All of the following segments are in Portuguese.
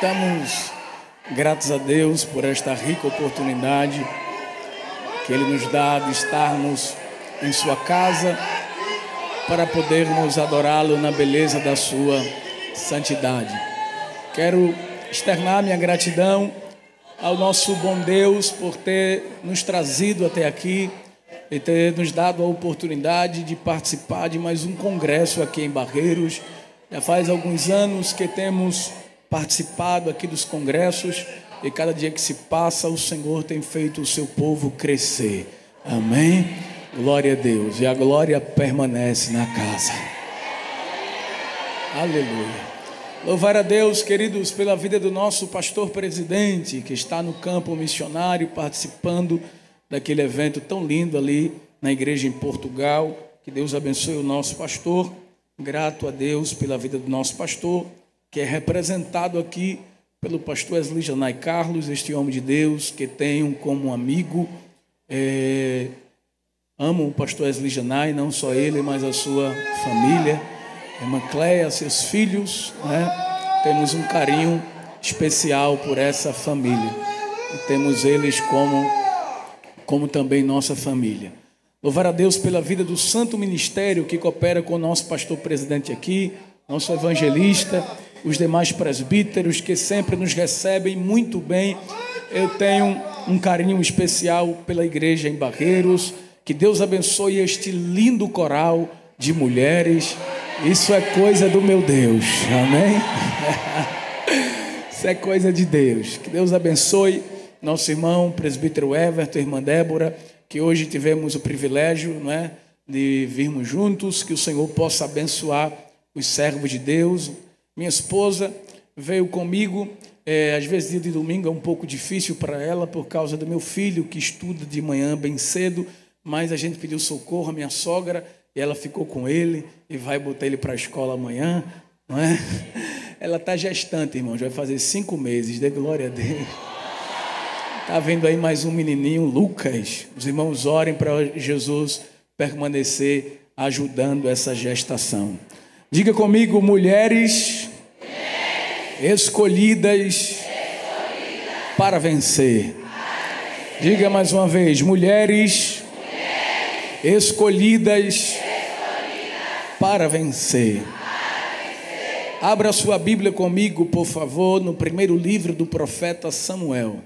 Estamos gratos a Deus por esta rica oportunidade que Ele nos dá de estarmos em sua casa para podermos adorá-lo na beleza da sua santidade. Quero externar minha gratidão ao nosso bom Deus por ter nos trazido até aqui e ter nos dado a oportunidade de participar de mais um congresso aqui em Barreiros. Já faz alguns anos que temos participado aqui dos congressos e cada dia que se passa o Senhor tem feito o seu povo crescer. Amém? Glória a Deus. E a glória permanece na casa. Aleluia. Louvar a Deus, queridos, pela vida do nosso pastor presidente, que está no campo missionário, participando daquele evento tão lindo ali na igreja em Portugal. Que Deus abençoe o nosso pastor. Grato a Deus pela vida do nosso pastor, que é representado aqui pelo pastor Wesley Janai Carlos, este homem de Deus, que tenho como amigo. Amo o pastor Wesley Janai, não só ele, mas a sua família. Irmã Cléia, seus filhos, né? Temos um carinho especial por essa família. E temos eles como também nossa família. Louvar a Deus pela vida do santo ministério que coopera com o nosso pastor presidente aqui, nosso evangelista, os demais presbíteros que sempre nos recebem muito bem. Eu tenho um carinho especial pela igreja em Barreiros. Que Deus abençoe este lindo coral de mulheres. Isso é coisa do meu Deus, amém? Isso é coisa de Deus. Que Deus abençoe nosso irmão presbítero Everton, irmã Débora, que hoje tivemos o privilégio, não é, de virmos juntos. Que o Senhor possa abençoar os servos de Deus. Minha esposa veio comigo, às vezes dia de domingo é um pouco difícil para ela por causa do meu filho que estuda de manhã bem cedo, mas a gente pediu socorro à minha sogra e ela ficou com ele e vai botar ele para a escola amanhã, não é? Ela está gestante, irmão, já vai fazer 5 meses, dê glória a Deus. Está vendo aí mais um menininho, Lucas. Os irmãos orem para Jesus permanecer ajudando essa gestação. Diga comigo, mulheres escolhidas para vencer. Diga mais uma vez, mulheres escolhidas para vencer. Abra sua Bíblia comigo, por favor, no primeiro livro do profeta Samuel,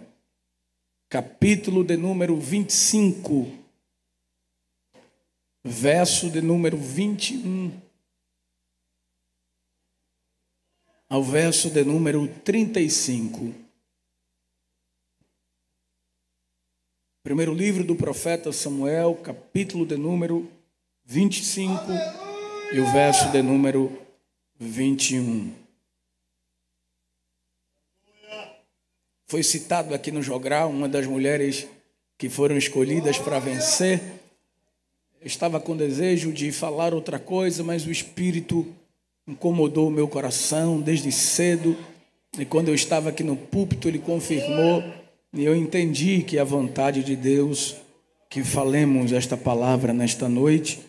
capítulo de número 25, verso de número 21, ao verso de número 35. Primeiro livro do profeta Samuel, capítulo de número 25 e o verso de número 21. Foi citado aqui no jogral uma das mulheres que foram escolhidas para vencer. Eu estava com desejo de falar outra coisa, mas o Espírito incomodou o meu coração desde cedo. E quando eu estava aqui no púlpito, ele confirmou. E eu entendi que é a vontade de Deus que falemos esta palavra nesta noite.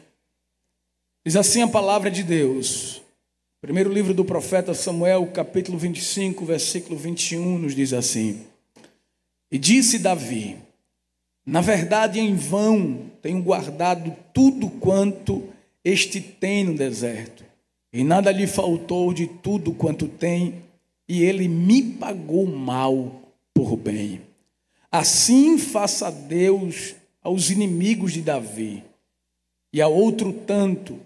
Diz assim a palavra de Deus. Primeiro livro do profeta Samuel, capítulo 25, versículo 21, nos diz assim: E disse Davi: Na verdade, em vão tenho guardado tudo quanto este tem no deserto, e nada lhe faltou de tudo quanto tem, e ele me pagou mal por bem. Assim faça Deus aos inimigos de Davi, e a outro tanto,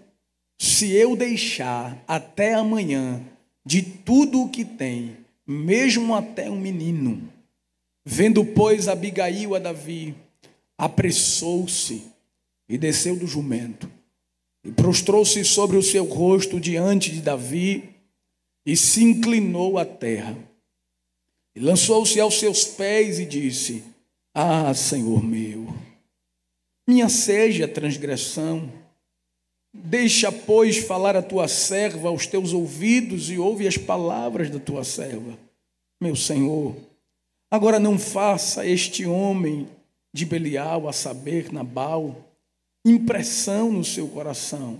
se eu deixar até amanhã de tudo o que tem, mesmo até um menino. Vendo, pois, Abigail a Davi, apressou-se e desceu do jumento, e prostrou-se sobre o seu rosto diante de Davi, e se inclinou à terra. E lançou-se aos seus pés e disse: Ah, Senhor meu, minha seja a transgressão. Deixa, pois, falar a tua serva aos teus ouvidos e ouve as palavras da tua serva. Meu Senhor, agora não faça este homem de Belial, a saber, Nabal, impressão no seu coração,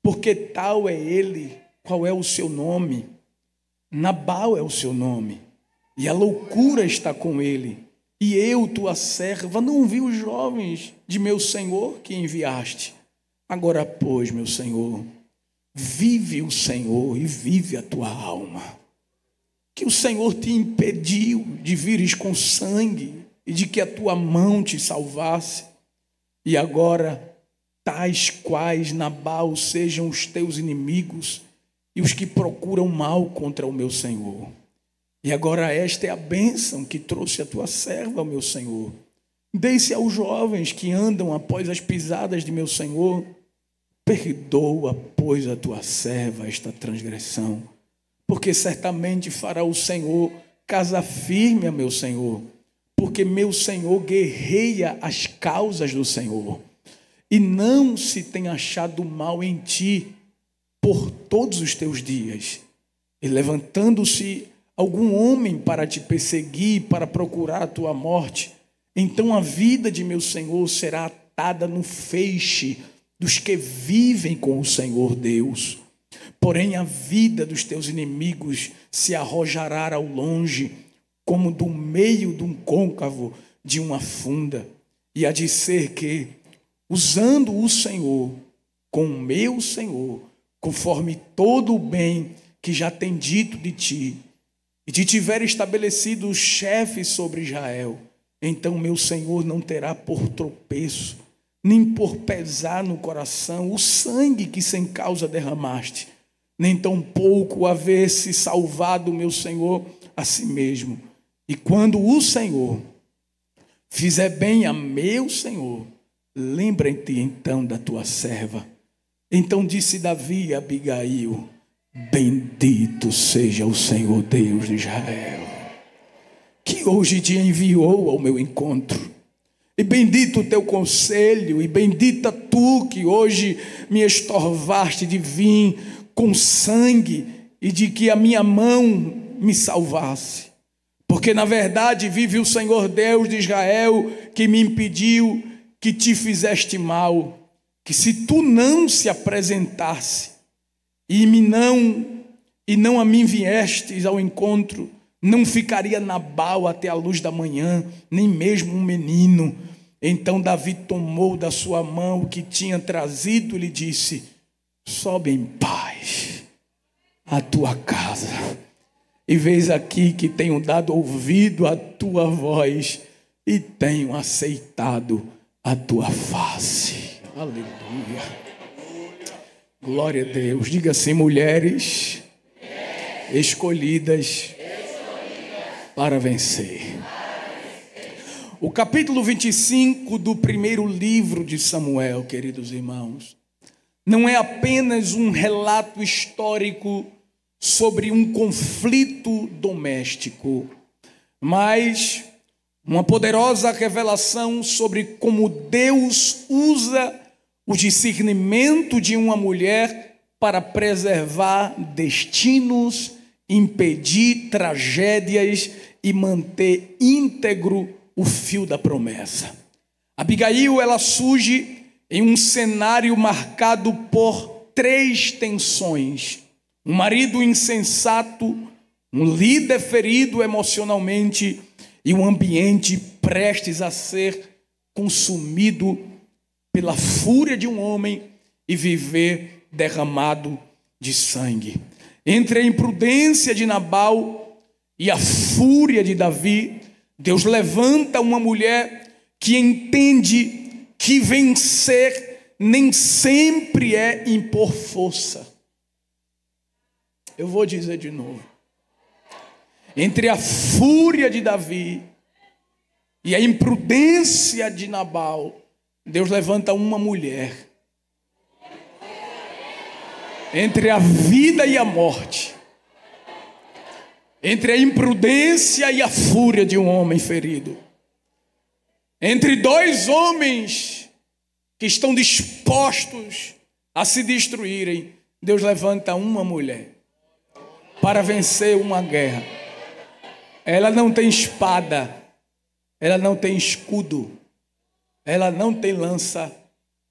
porque tal é ele. Qual é o seu nome? Nabal é o seu nome, e a loucura está com ele. E eu, tua serva, não vi os jovens de meu Senhor que enviaste. Agora, pois, meu Senhor, vive o Senhor e vive a tua alma. Que o Senhor te impediu de vires com sangue e de que a tua mão te salvasse. E agora, tais quais Nabal sejam os teus inimigos e os que procuram mal contra o meu Senhor. E agora esta é a bênção que trouxe a tua serva, meu Senhor. Dê-se aos jovens que andam após as pisadas de meu Senhor. Perdoa, pois, a tua serva esta transgressão, porque certamente fará o Senhor casa firme a meu Senhor, porque meu Senhor guerreia as causas do Senhor, e não se tem achado mal em ti por todos os teus dias. E levantando-se algum homem para te perseguir, para procurar a tua morte, então a vida de meu Senhor será atada no feixe dos que vivem com o Senhor Deus. Porém a vida dos teus inimigos se arrojará ao longe, como do meio de um côncavo de uma funda. E há de ser que, usando o Senhor com o meu Senhor, conforme todo o bem que já tem dito de ti, e te tiver estabelecido chefe sobre Israel, então meu Senhor não terá por tropeço, nem por pesar no coração o sangue que sem causa derramaste, nem tampouco haver-se salvado meu Senhor a si mesmo. E quando o Senhor fizer bem a meu Senhor, lembra-te então da tua serva. Então disse Davi a Abigail: bendito seja o Senhor Deus de Israel, que hoje te enviou ao meu encontro. E bendito o teu conselho, e bendita tu que hoje me estorvaste de vir com sangue e de que a minha mão me salvasse. Porque na verdade vive o Senhor Deus de Israel, que me impediu que te fizeste mal, que se tu não se apresentasse e não a mim viestes ao encontro, não ficaria Nabal até a luz da manhã, nem mesmo um menino. Então Davi tomou da sua mão o que tinha trazido e lhe disse: sobe em paz à tua casa, e vês aqui que tenho dado ouvido à tua voz e tenho aceitado a tua face. Aleluia. Glória a Deus. Diga assim: mulheres escolhidas para vencer. O capítulo 25 do primeiro livro de Samuel, queridos irmãos, não é apenas um relato histórico sobre um conflito doméstico, mas uma poderosa revelação sobre como Deus usa o discernimento de uma mulher para preservar destinos, impedir tragédias e manter íntegro o fio da promessa. Abigail, ela surge em um cenário marcado por 3 tensões: um marido insensato, um líder ferido emocionalmente e um ambiente prestes a ser consumido pela fúria de um homem e viver derramado de sangue. Entre a imprudência de Nabal e a fúria de Davi, Deus levanta uma mulher que entende que vencer nem sempre é impor força. Eu vou dizer de novo. Entre a fúria de Davi e a imprudência de Nabal, Deus levanta uma mulher. Entre a vida e a morte, entre a imprudência e a fúria de um homem ferido, entre 2 homens que estão dispostos a se destruírem, Deus levanta uma mulher para vencer uma guerra. Ela não tem espada, ela não tem escudo, ela não tem lança,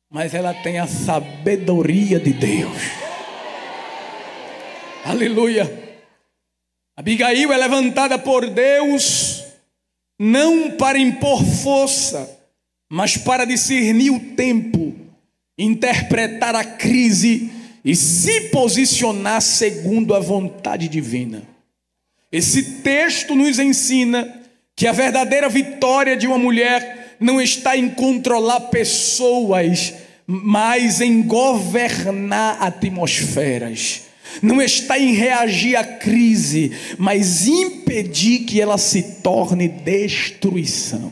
mas ela tem a sabedoria de Deus. Aleluia. Abigail é levantada por Deus não para impor força, mas para discernir o tempo, interpretar a crise e se posicionar segundo a vontade divina. Esse texto nos ensina que a verdadeira vitória de uma mulher não está em controlar pessoas, mas em governar atmosferas. Não está em reagir à crise, mas impedir que ela se torne destruição.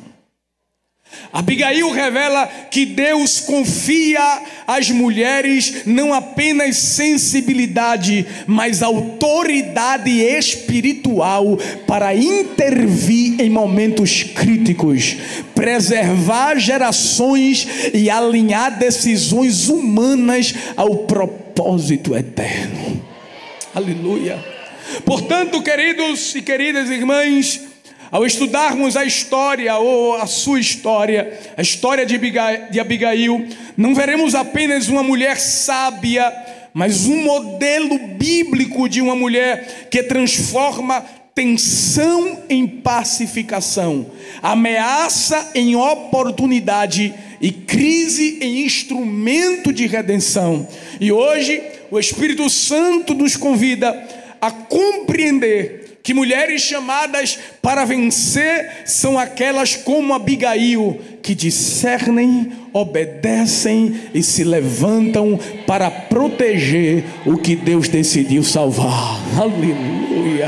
Abigail revela que Deus confia às mulheres não apenas sensibilidade, mas autoridade espiritual para intervir em momentos críticos, preservar gerações e alinhar decisões humanas ao propósito eterno. Aleluia. Portanto, queridos e queridas irmãs, ao estudarmos a história ou a sua história, a história de Abigail, não veremos apenas uma mulher sábia, mas um modelo bíblico de uma mulher que transforma tensão em pacificação, ameaça em oportunidade e crise em instrumento de redenção. E hoje o Espírito Santo nos convida a compreender que mulheres chamadas para vencer são aquelas como Abigail, que discernem, obedecem e se levantam para proteger o que Deus decidiu salvar. Aleluia,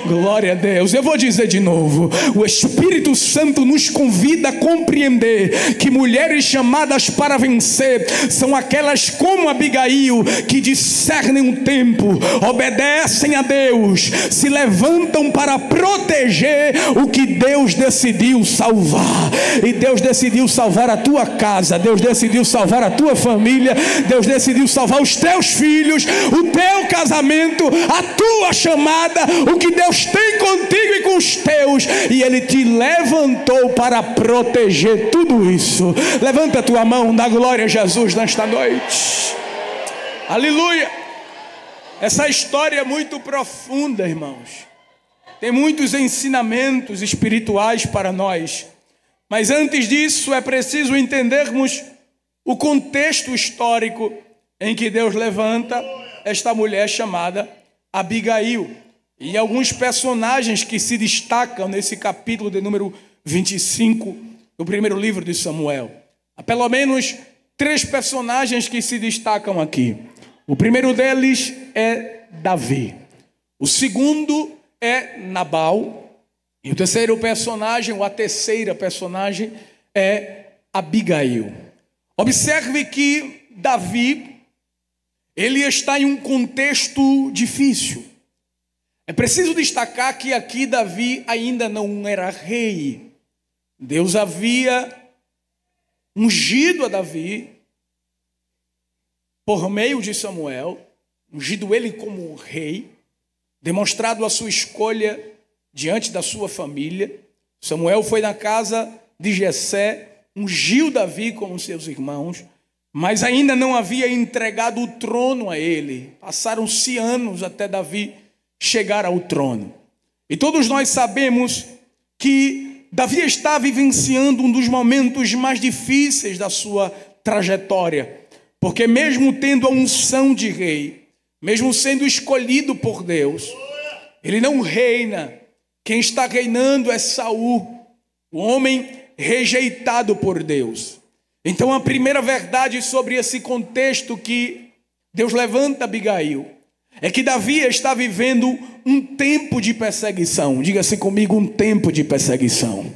glória a Deus. Eu vou dizer de novo, o Espírito Santo nos convida a compreender que mulheres chamadas para vencer são aquelas como Abigail, que discernem o tempo, obedecem a Deus, se levantam para proteger o que Deus decidiu salvar. E Deus decidiu salvar a tua casa, Deus decidiu salvar a tua família, Deus decidiu salvar os teus filhos, o teu casamento, a tua chamada, o que Deus tem contigo e com os teus, e Ele te levantou para proteger tudo isso. Levanta a tua mão, dá glória a Jesus nesta noite. Aleluia. Essa história é muito profunda, irmãos, tem muitos ensinamentos espirituais para nós. Mas antes disso é preciso entendermos o contexto histórico em que Deus levanta esta mulher chamada Abigail. E alguns personagens que se destacam nesse capítulo de número 25 do primeiro livro de Samuel. Há pelo menos 3 personagens que se destacam aqui. O primeiro deles é Davi. O segundo é Nabal. E o terceiro personagem, ou a terceira personagem, é Abigail. Observe que Davi, ele está em um contexto difícil. É preciso destacar que aqui Davi ainda não era rei. Deus havia ungido a Davi por meio de Samuel, ungido ele como rei, demonstrado a sua escolha diante da sua família. Samuel foi na casa de Jessé, ungiu Davi como seus irmãos, mas ainda não havia entregado o trono a ele. Passaram-se anos até Davi chegar ao trono. E todos nós sabemos que Davi está vivenciando um dos momentos mais difíceis da sua trajetória, porque mesmo tendo a unção de rei, mesmo sendo escolhido por Deus, ele não reina. Quem está reinando é Saul, o homem rejeitado por Deus. Então a primeira verdade sobre esse contexto que Deus levanta Abigail é que Davi está vivendo um tempo de perseguição. Diga-se comigo, um tempo de perseguição.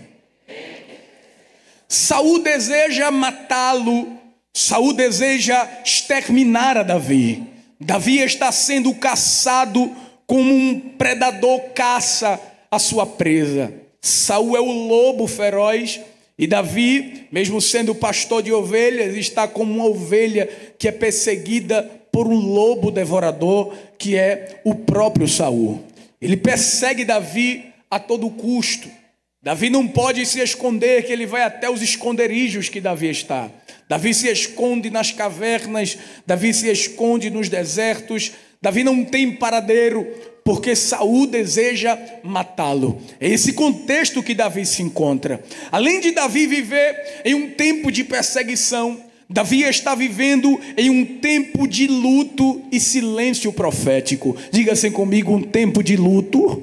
Saul deseja matá-lo, Saul deseja exterminar a Davi. Davi está sendo caçado como um predador caça a sua presa. Saul é o lobo feroz e Davi, mesmo sendo pastor de ovelhas, está como uma ovelha que é perseguida por um lobo devorador, que é o próprio Saul. Ele persegue Davi a todo custo. Davi não pode se esconder, que ele vai até os esconderijos que Davi está. Davi se esconde nas cavernas, Davi se esconde nos desertos. Davi não tem paradeiro, porque Saul deseja matá-lo. É esse contexto que Davi se encontra. Além de Davi viver em um tempo de perseguição, Davi está vivendo em um tempo de luto e silêncio profético. Diga assim comigo: um tempo de luto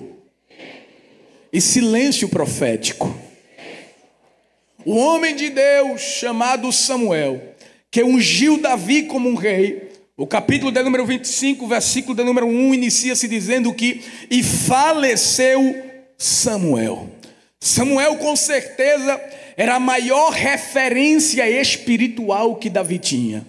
e silêncio profético. O homem de Deus chamado Samuel, que ungiu Davi como um rei, o capítulo de número 25, versículo de número 1, inicia-se dizendo que e faleceu Samuel. Samuel, com certeza, era a maior referência espiritual que Davi tinha.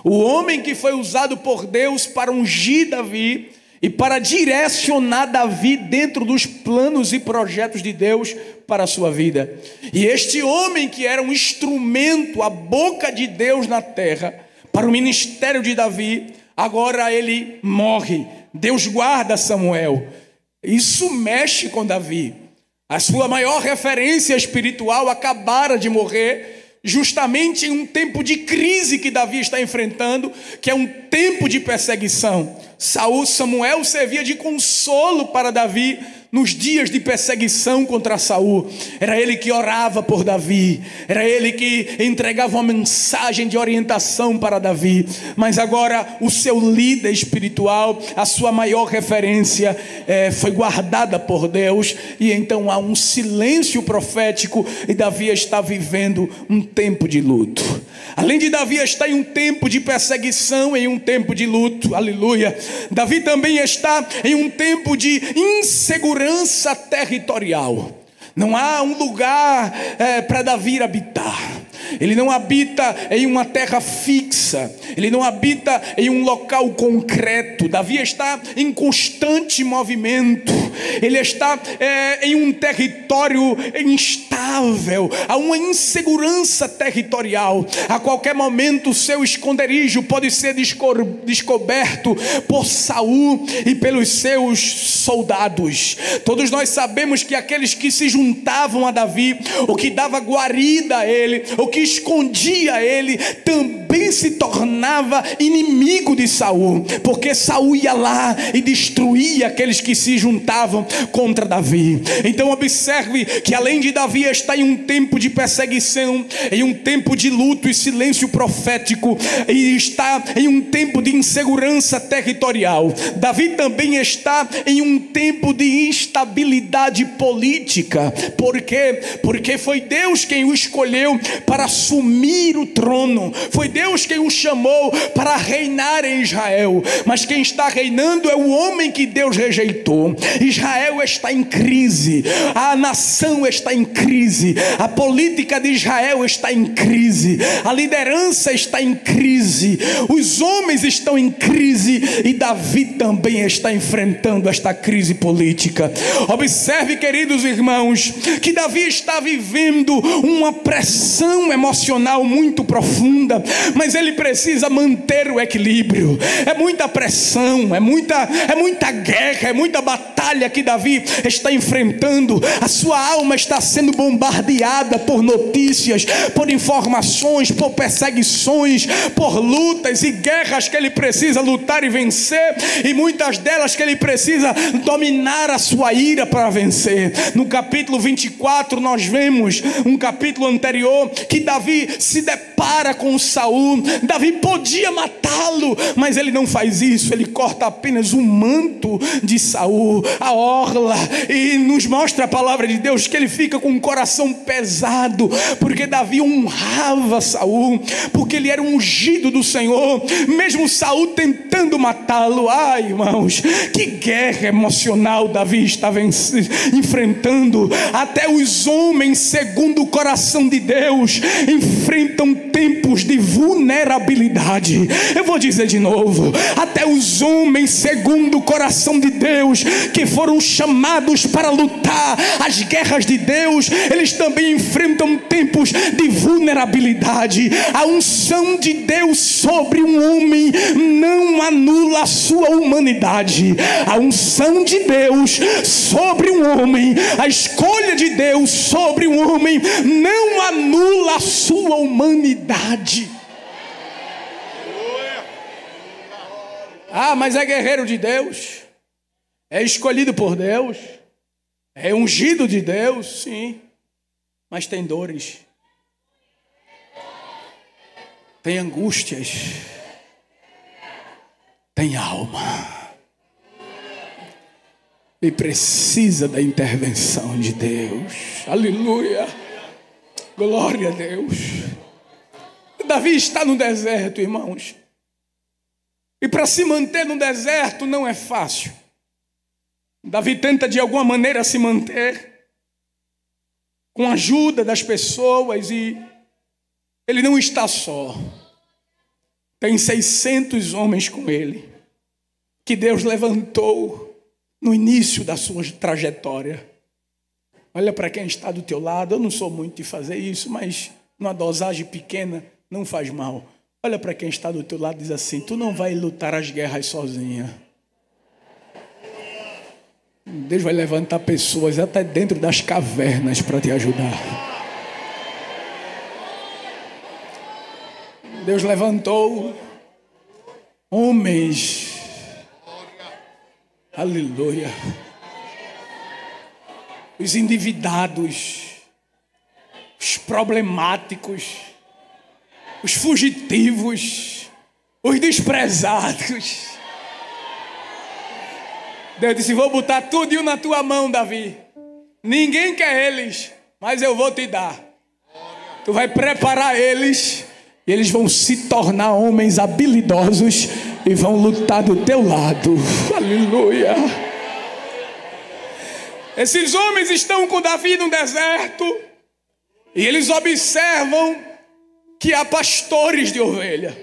O homem que foi usado por Deus para ungir Davi e para direcionar Davi dentro dos planos e projetos de Deus para a sua vida. E este homem que era um instrumento, a boca de Deus na terra, para o ministério de Davi, agora ele morre. Deus guarda Samuel. Isso mexe com Davi. A sua maior referência espiritual acabara de morrer, justamente em um tempo de crise que Davi está enfrentando, que é um tempo de perseguição. Samuel servia de consolo para Davi nos dias de perseguição contra Saul. Era ele que orava por Davi, era ele que entregava uma mensagem de orientação para Davi. Mas agora o seu líder espiritual, a sua maior referência, foi guardada por Deus, e então há um silêncio profético, e Davi está vivendo um tempo de luto. Além de Davi estar em um tempo de perseguição, em um tempo de luto, aleluia, Davi também está em um tempo de insegurança territorial. Não há um lugar para Davi habitar. Ele não habita em uma terra fixa, ele não habita em um local concreto. Davi está em constante movimento, ele está em um território instável, há uma insegurança territorial. A qualquer momento o seu esconderijo pode ser descoberto por Saul e pelos seus soldados. Todos nós sabemos que aqueles que se juntavam a Davi, o que dava guarida a ele, o que escondia ele, também se tornava inimigo de Saul, porque Saul ia lá e destruía aqueles que se juntavam contra Davi. Então observe que além de Davi estar em um tempo de perseguição, em um tempo de luto e silêncio profético, e está em um tempo de insegurança territorial, Davi também está em um tempo de instabilidade política. Por quê? Porque foi Deus quem o escolheu para assumir o trono, foi Deus quem o chamou para reinar em Israel, mas quem está reinando é o homem que Deus rejeitou. Israel está em crise, a nação está em crise, a política de Israel está em crise, a liderança está em crise, os homens estão em crise, e Davi também está enfrentando esta crise política. Observe, queridos irmãos, que Davi está vivendo uma pressão emocional muito profunda, mas ele precisa manter o equilíbrio. É muita pressão, é muita guerra, é muita batalha que Davi está enfrentando. A sua alma está sendo bombardeada por notícias, por informações, por perseguições, por lutas e guerras que ele precisa lutar e vencer, e muitas delas que ele precisa dominar a sua ira para vencer. No capítulo 24 nós vemos um capítulo anterior que Davi se depara com Saul. Davi podia matá-lo, mas ele não faz isso. Ele corta apenas o manto de Saul, a orla, e nos mostra a palavra de Deus que ele fica com o coração pesado, porque Davi honrava Saul, porque ele era um ungido do Senhor, mesmo Saul tentando matá-lo. Ai, irmãos, que guerra emocional Davi estava enfrentando. Até os homens segundo o coração de Deus enfrentam tempos de vulnerabilidade. Eu vou dizer de novo: até os homens segundo o coração de Deus, que foram chamados para lutar as guerras de Deus, eles também enfrentam tempos de vulnerabilidade. A unção de Deus sobre um homem não anula a sua humanidade. A unção de Deus sobre um homem, a escolha de Deus sobre um homem, não anula a sua humanidade. Ah, mas é guerreiro de Deus, É escolhido por Deus. É ungido de Deus, sim. Mas tem dores. Tem angústias. Tem alma. E precisa da intervenção de Deus. Aleluia. Glória a Deus. Davi está no deserto, irmãos. E para se manter no deserto não é fácil. Davi tenta de alguma maneira se manter com a ajuda das pessoas e ele não está só. Tem 600 homens com ele, que Deus levantou no início da sua trajetória. Olha para quem está do teu lado. Eu não sou muito de fazer isso, mas numa dosagem pequena não faz mal. Olha para quem está do teu lado e diz assim: tu não vai lutar as guerras sozinha. Deus vai levantar pessoas até dentro das cavernas para te ajudar. Deus levantou homens. Aleluia. Os endividados, os problemáticos, os fugitivos, os desprezados. Deus disse: vou botar tudo na tua mão, Davi. Ninguém quer eles, mas eu vou te dar. Tu vai preparar eles e eles vão se tornar homens habilidosos e vão lutar do teu lado. Aleluia. Esses homens estão com Davi no deserto e eles observam que há pastores de ovelha.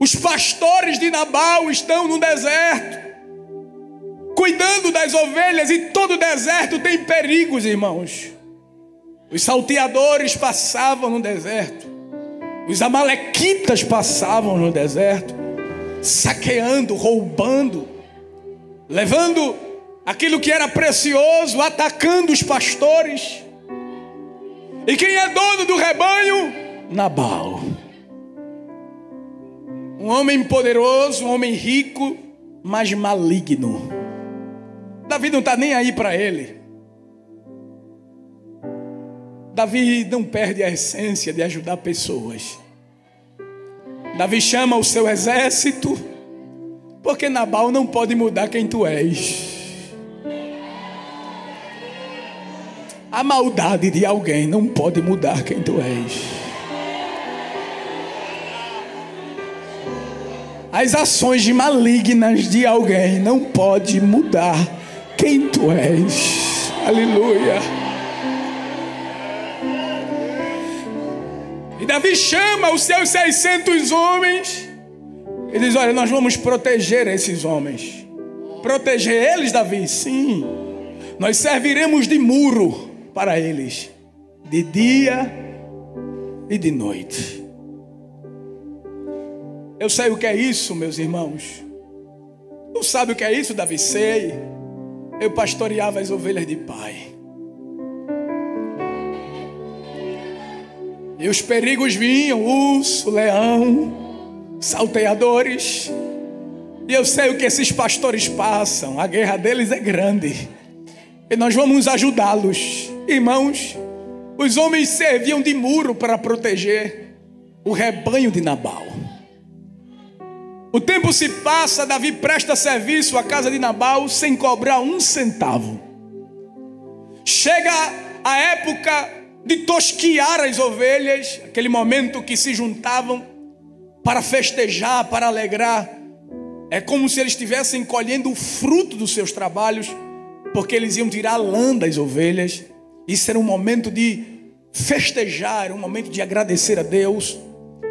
Os pastores de Nabal estão no deserto, cuidando das ovelhas, e todo deserto tem perigos, irmãos. Os salteadores passavam no deserto, os amalequitas passavam no deserto, saqueando, roubando, levando aquilo que era precioso, atacando os pastores. E quem é dono do rebanho? Nabal. Um homem poderoso, um homem rico, mas maligno. Davi não está nem aí para ele. Davi não perde a essência de ajudar pessoas. Davi chama o seu exército, porque Nabal não pode mudar quem tu és. A maldade de alguém não pode mudar quem tu és. As ações malignas de alguém não pode mudar quem tu és. Aleluia. E Davi chama os seus 600 homens e diz: olha, nós vamos proteger esses homens. Proteger eles, Davi? Sim. Nós serviremos de muro para eles, de dia e de noite. Eu sei o que é isso, meus irmãos. Não sabe o que é isso, Davi? Sei. Eu pastoreava as ovelhas de pai. E os perigos vinham, urso, leão, salteadores. E eu sei o que esses pastores passam. A guerra deles é grande. E nós vamos ajudá-los. Irmãos, os homens serviam de muro para proteger o rebanho de Nabal. O tempo se passa, Davi presta serviço à casa de Nabal sem cobrar um centavo. Chega a época de tosquiar as ovelhas, aquele momento que se juntavam para festejar, para alegrar. É como se eles estivessem colhendo o fruto dos seus trabalhos, porque eles iam tirar a lã das ovelhas. Isso era um momento de festejar, um momento de agradecer a Deus,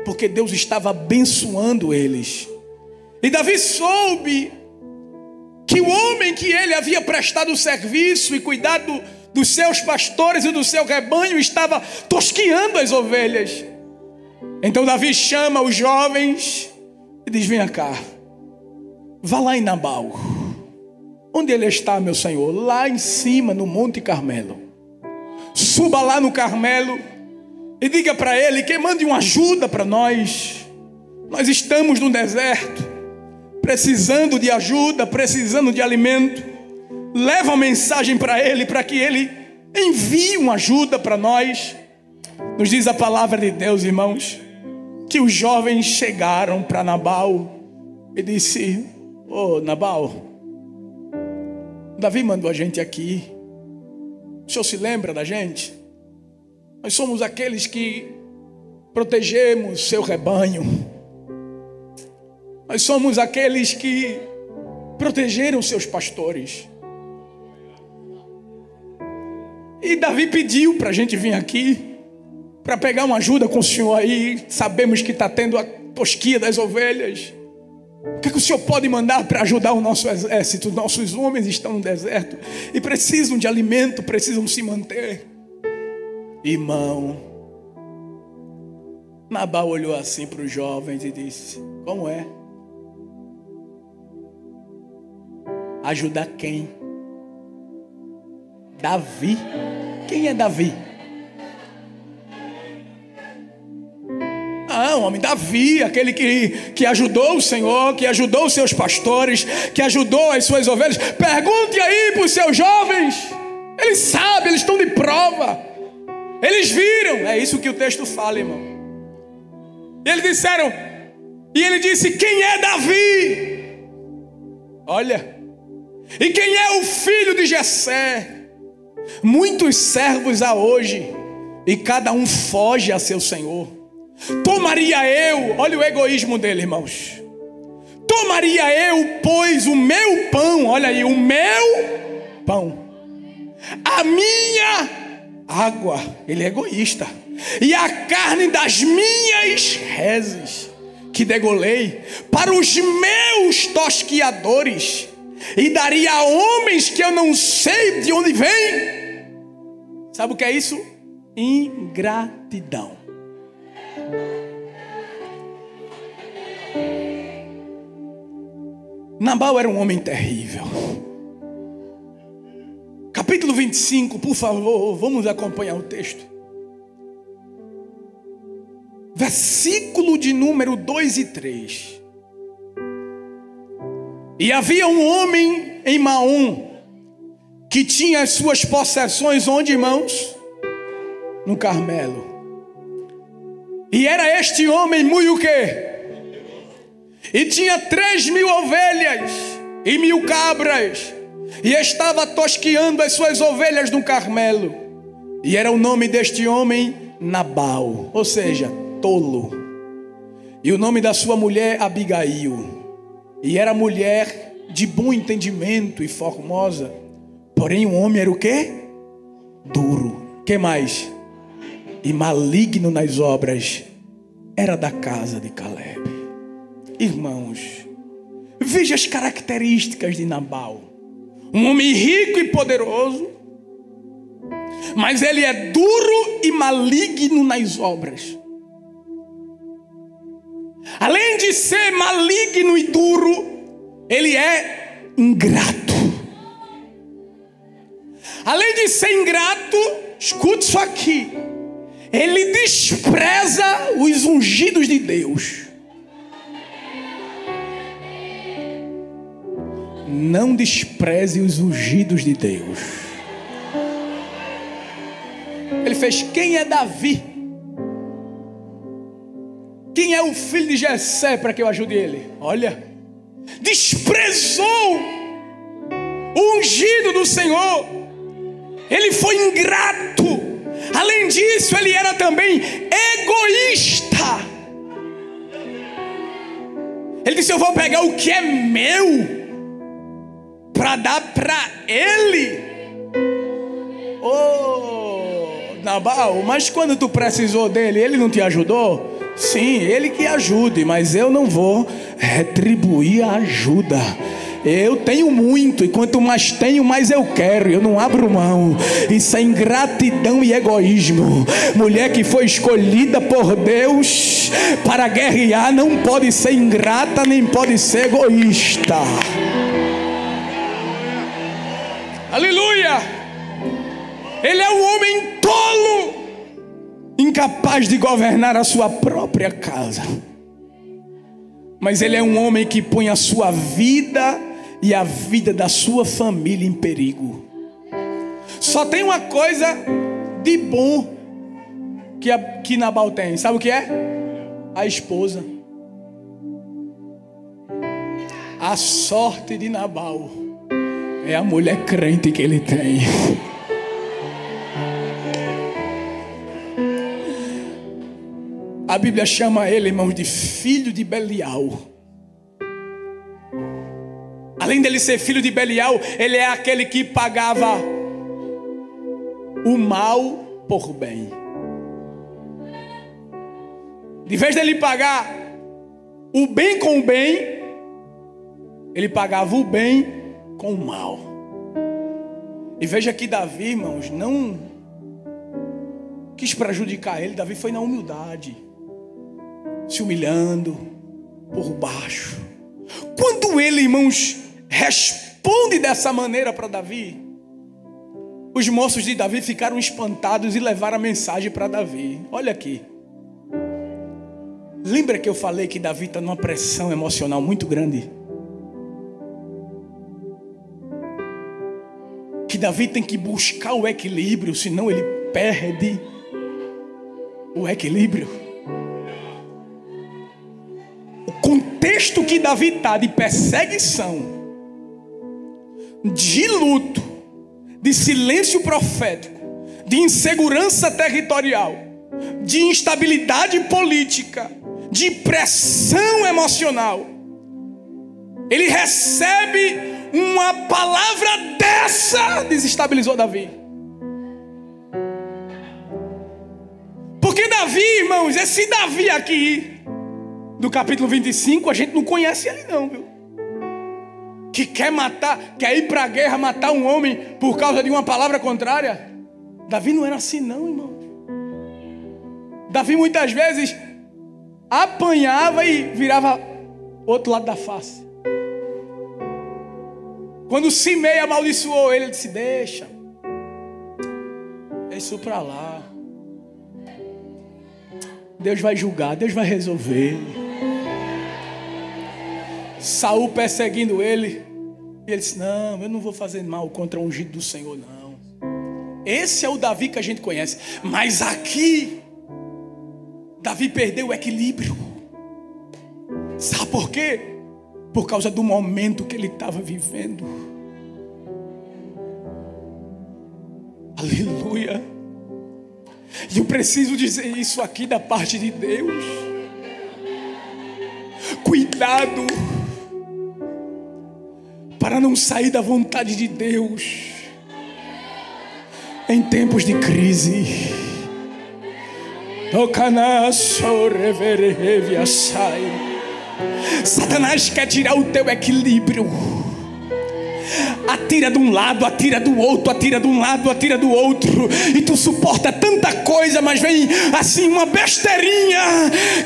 porque Deus estava abençoando eles. E Davi soube que o homem que ele havia prestado serviço e cuidado dos seus pastores e do seu rebanho estava tosquiando as ovelhas. Então Davi chama os jovens e diz: venha cá, vá lá em Nabal. Onde ele está, meu senhor? Lá em cima, no Monte Carmelo. Suba lá no Carmelo e diga para ele que mande uma ajuda para nós. Nós estamos no deserto, precisando de ajuda, precisando de alimento, leva a mensagem para ele, para que ele envie uma ajuda para nós. Nos diz a palavra de Deus, irmãos, que os jovens chegaram para Nabal e disse: ô Nabal, Davi mandou a gente aqui. O senhor se lembra da gente? Nós somos aqueles que protegemos seu rebanho. Nós somos aqueles que protegeram seus pastores. E Davi pediu para a gente vir aqui, para pegar uma ajuda com o senhor aí. Sabemos que está tendo a tosquia das ovelhas. O que o senhor pode mandar para ajudar o nosso exército? Nossos homens estão no deserto e precisam de alimento, precisam se manter. Irmão, Nabal olhou assim para os jovens e disse: como é? Ajudar quem? Davi. Quem é Davi? Ah, homem, Davi, aquele que ajudou o Senhor, que ajudou os seus pastores, que ajudou as suas ovelhas. Pergunte aí para os seus jovens. Eles sabem, eles estão de prova. Eles viram. É isso que o texto fala, irmão. E eles disseram, e ele disse: quem é Davi? Olha. E quem é o filho de Jessé? Muitos servos há hoje, e cada um foge a seu senhor. Tomaria eu, olha o egoísmo dele, irmãos. Tomaria eu, pois, o meu pão, olha aí, o meu pão, a minha água, ele é egoísta, e a carne das minhas reses, que degolei, para os meus tosquiadores, e daria a homens que eu não sei de onde vem. Sabe o que é isso? Ingratidão. Nabal era um homem terrível. Capítulo 25, por favor, vamos acompanhar o texto. Versículo de número 2 e 3. E havia um homem em Maom, que tinha as suas possessões onde, irmãos? No Carmelo. E era este homem muito o quê? E tinha 3.000 ovelhas e 1.000 cabras, e estava tosqueando as suas ovelhas no Carmelo. E era o nome deste homem Nabal, ou seja, tolo. E o nome da sua mulher Abigail. E era mulher de bom entendimento e formosa. Porém o homem era o quê? Duro. Que mais? E maligno nas obras. Era da casa de Caleb. Irmãos, veja as características de Nabal. Um homem rico e poderoso, mas ele é duro e maligno nas obras. Além de ser maligno e duro, ele é ingrato. Além de ser ingrato, escute isso aqui, ele despreza os ungidos de Deus. Não despreze os ungidos de Deus. Ele fez: quem é Davi? Quem é o filho de Jessé para que eu ajude ele? Olha, desprezou o ungido do Senhor. Ele foi ingrato. Além disso, ele era também egoísta. Ele disse: eu vou pegar o que é meu para dar para ele. Oh, Nabal, mas quando tu precisou dele, ele não te ajudou? Sim, ele que ajude, mas eu não vou retribuir a ajuda. Eu tenho muito, e quanto mais tenho, mais eu quero. Eu não abro mão. Isso é ingratidão e egoísmo. Mulher que foi escolhida por Deus para guerrear não pode ser ingrata, nem pode ser egoísta. Aleluia! Ele é um homem tolo, incapaz de governar a sua própria casa. mas ele é um homem que põe a sua vida e a vida da sua família em perigo. Só tem uma coisa de bom que Nabal tem. Sabe o que é? A esposa. A sorte de Nabal é a mulher crente que ele tem. A Bíblia chama ele, irmãos, de filho de Belial. Além dele ser filho de Belial, ele é aquele que pagava o mal por bem. De vez dele pagar o bem com o bem, ele pagava o bem com o mal. E veja que Davi, irmãos, não quis prejudicar ele. Davi foi na humildade, se humilhando por baixo. Quando ele, irmãos, responde dessa maneira para Davi, os moços de Davi ficaram espantados e levaram a mensagem para Davi. Olha aqui. Lembra que eu falei que Davi está numa pressão emocional muito grande? Que Davi tem que buscar o equilíbrio, senão ele perde o equilíbrio. O contexto que Davi está de perseguição, de luto, de silêncio profético, de insegurança territorial, de instabilidade política, de pressão emocional, ele recebe uma palavra dessa, desestabilizou Davi. Porque Davi, irmãos, esse Davi aqui do capítulo 25, a gente não conhece ele não, viu? Que quer matar, quer ir para a guerra, matar um homem por causa de uma palavra contrária. Davi não era assim não, irmão. Davi muitas vezes apanhava e virava outro lado da face. Quando Simei amaldiçoou ele, disse: deixa isso para lá, Deus vai julgar, Deus vai resolver. Saul perseguindo ele, e ele disse: não, eu não vou fazer mal contra o ungido do Senhor, não. Esse é o Davi que a gente conhece. Mas aqui Davi perdeu o equilíbrio. Sabe por quê? Por causa do momento que ele estava vivendo. Aleluia. E eu preciso dizer isso aqui da parte de Deus. Cuidado para não sair da vontade de Deus em tempos de crise. Satanás quer tirar o teu equilíbrio. Atira de um lado, atira do outro, atira de um lado, atira do outro. E tu suporta tanta coisa, mas vem assim uma besteirinha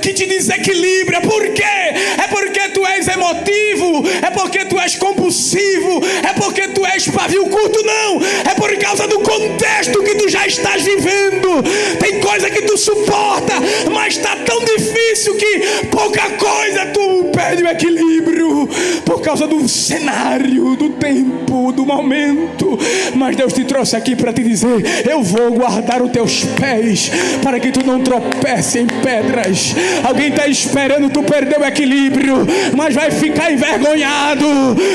que te desequilibra. Por quê? É porque tu és emotivo, é porque tu és compulsivo, é porque tu és pavio curto. Não, é por causa do contexto que tu já estás vivendo. Tem coisa que tu suporta, mas está tão difícil que pouca coisa tu perde o equilíbrio por causa do cenário, do tempo, do momento. Mas Deus te trouxe aqui para te dizer: eu vou guardar os teus pés para que tu não tropece em pedras. Alguém está esperando tu perder o equilíbrio, mas vai ficar envergonhado,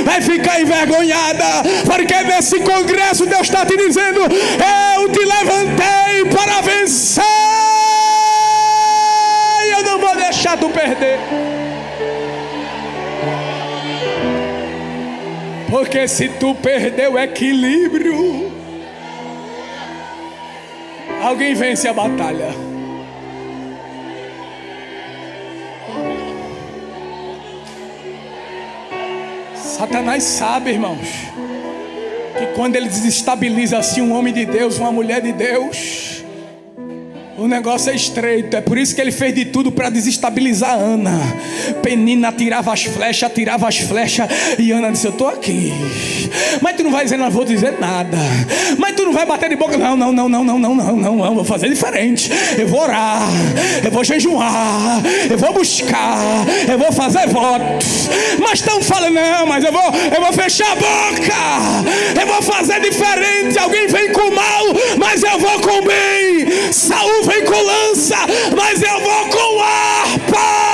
vai ficar envergonhada, porque nesse congresso Deus está te dizendo: eu te levantei para vencer, eu não vou deixar tu perder. Porque se tu perder o equilíbrio, alguém vence a batalha. Satanás sabe, irmãos, que quando ele desestabiliza assim um homem de Deus, uma mulher de Deus, o negócio é estreito. É por isso que ele fez de tudo para desestabilizar Ana. Penina atirava as flechas, e Ana disse: eu estou aqui. Mas tu não vai dizer, não vou dizer nada. Mas tu não vai bater de boca. Não, vou fazer diferente. Eu vou orar, eu vou jejuar, eu vou buscar, eu vou fazer votos. Mas estão falando, não, mas eu vou fechar a boca, eu vou fazer diferente. Alguém vem com mal, mas eu vou com bem. Saul vem com lança, mas eu vou com harpa.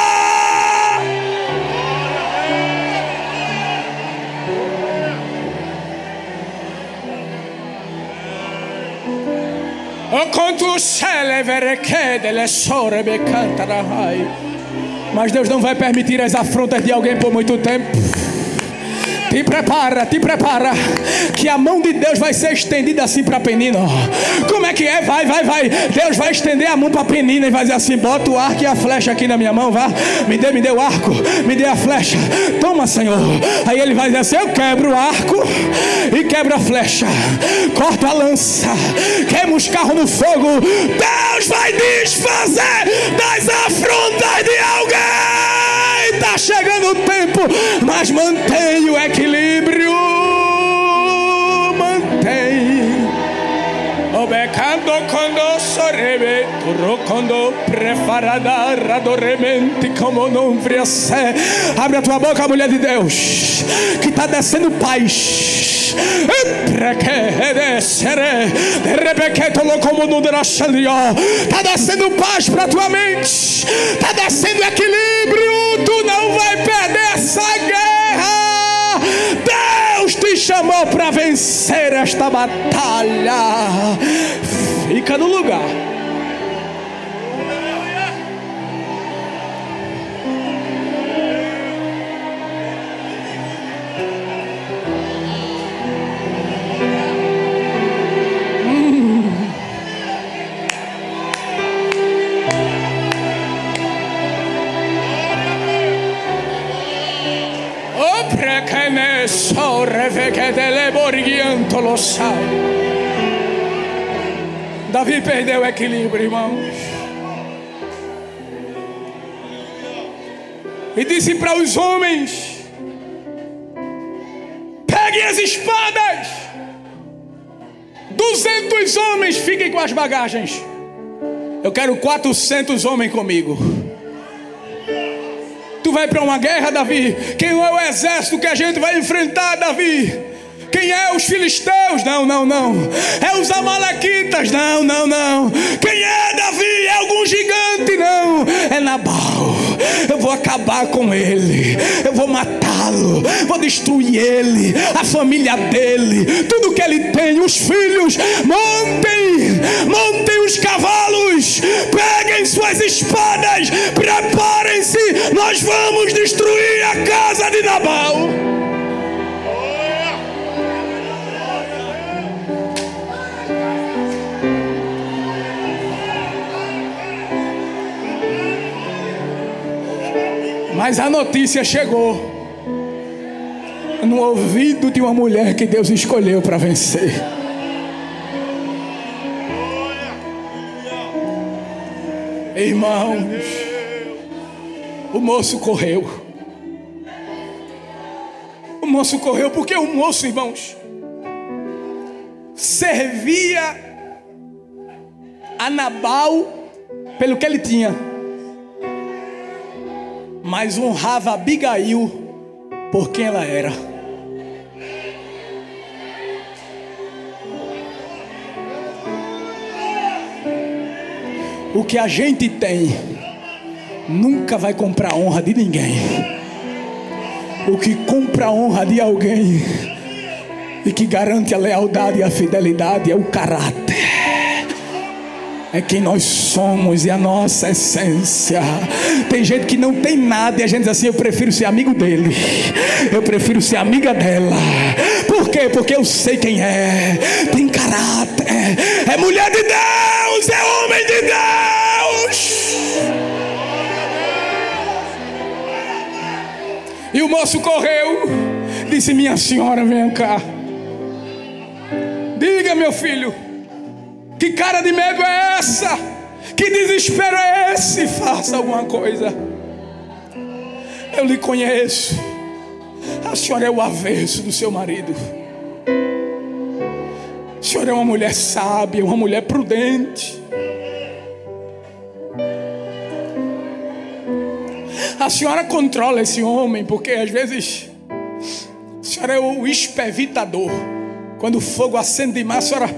Mas Deus não vai permitir as afrontas de alguém por muito tempo. Te prepara, que a mão de Deus vai ser estendida assim para Penina. Como é que é? Vai. Deus vai estender a mão para Penina e vai dizer assim: bota o arco e a flecha aqui na minha mão, vá. Me dê o arco, me dê a flecha. Toma, Senhor. Aí ele vai dizer assim: eu quebro o arco e quebro a flecha, corto a lança, queimo os carros no fogo. Deus vai desfazer das afrontas de alguém. Está chegando o tempo, mas mantém o equilíbrio. Mantém. Obecando quando sorrebe, quando preparada radoremente como não vriasse. Abre a tua boca, mulher de Deus, que está descendo paz. Está descendo paz para tua mente, está descendo equilíbrio. Tu não vai perder essa guerra. Deus te chamou para vencer esta batalha. Fica no lugar. Davi perdeu o equilíbrio, irmãos, e disse para os homens: peguem as espadas. 200 homens fiquem com as bagagens. Eu quero 400 homens comigo. Tu vai para uma guerra, Davi. Quem é o exército que a gente vai enfrentar, Davi? Quem é? Os filisteus? Não. É os amalequitas? Não. Quem é, Davi? É algum gigante? Não. É Nabal. Eu vou acabar com ele. Eu vou matá-lo. Vou destruir ele, a família dele, tudo que ele tem, os filhos. Montem os cavalos. Peguem suas espadas. Preparem-se. Nós vamos destruir a casa de Nabal. Mas a notícia chegou no ouvido de uma mulher que Deus escolheu para vencer. Irmãos, o moço correu. O moço correu porque o moço, irmãos, servia a Nabal pelo que ele tinha, mas honrava Abigail por quem ela era. O que a gente tem nunca vai comprar a honra de ninguém. O que compra a honra de alguém e que garante a lealdade e a fidelidade é o caráter. É quem nós somos e a nossa essência. Tem gente que não tem nada e a gente diz assim: eu prefiro ser amigo dele, eu prefiro ser amiga dela. Por quê? Porque eu sei quem é. Tem caráter, é mulher de Deus, é homem de Deus. E o moço correu, disse: minha senhora, vem cá. Diga, meu filho, que cara de medo é essa? Que desespero é esse? Faça alguma coisa. Eu lhe conheço. A senhora é o avesso do seu marido. A senhora é uma mulher sábia, uma mulher prudente. A senhora controla esse homem, porque às vezes a senhora é o espevitador. Quando o fogo acende demais, a senhora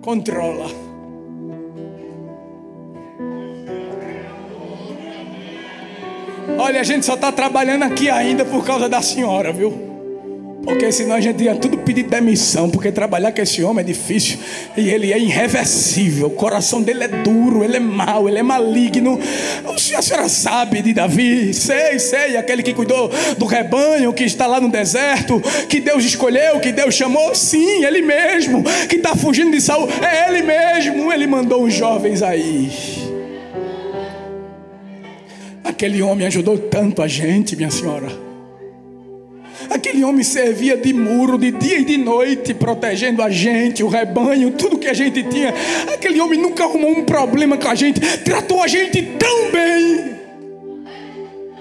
controla. Olha, a gente só está trabalhando aqui ainda por causa da senhora, viu? Porque senão a gente ia tudo pedir demissão. Porque trabalhar com esse homem é difícil. E ele é irreversível. O coração dele é duro, ele é mau, ele é maligno. A senhora sabe de Davi. Sei, aquele que cuidou do rebanho, que está lá no deserto, que Deus escolheu, que Deus chamou. Sim, ele mesmo. Que está fugindo de Saul, é ele mesmo. Ele mandou os jovens aí. Aquele homem ajudou tanto a gente, minha senhora. Aquele homem servia de muro de dia e de noite, protegendo a gente, o rebanho, tudo que a gente tinha. Aquele homem nunca arrumou um problema com a gente, tratou a gente tão bem.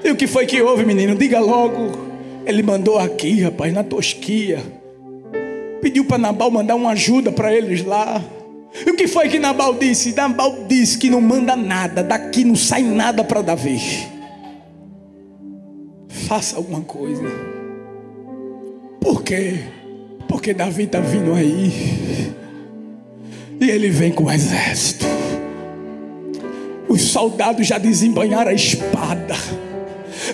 E o que foi que houve, menino? Diga logo. Ele mandou aqui, rapaz, na tosquia. Pediu para Nabal mandar uma ajuda para eles lá. E o que foi que Nabal disse? Nabal disse que não manda nada, daqui não sai nada para Davi. Faça alguma coisa. Por quê? Porque Davi está vindo aí. E ele vem com o exército. Os soldados já desembanharam a espada.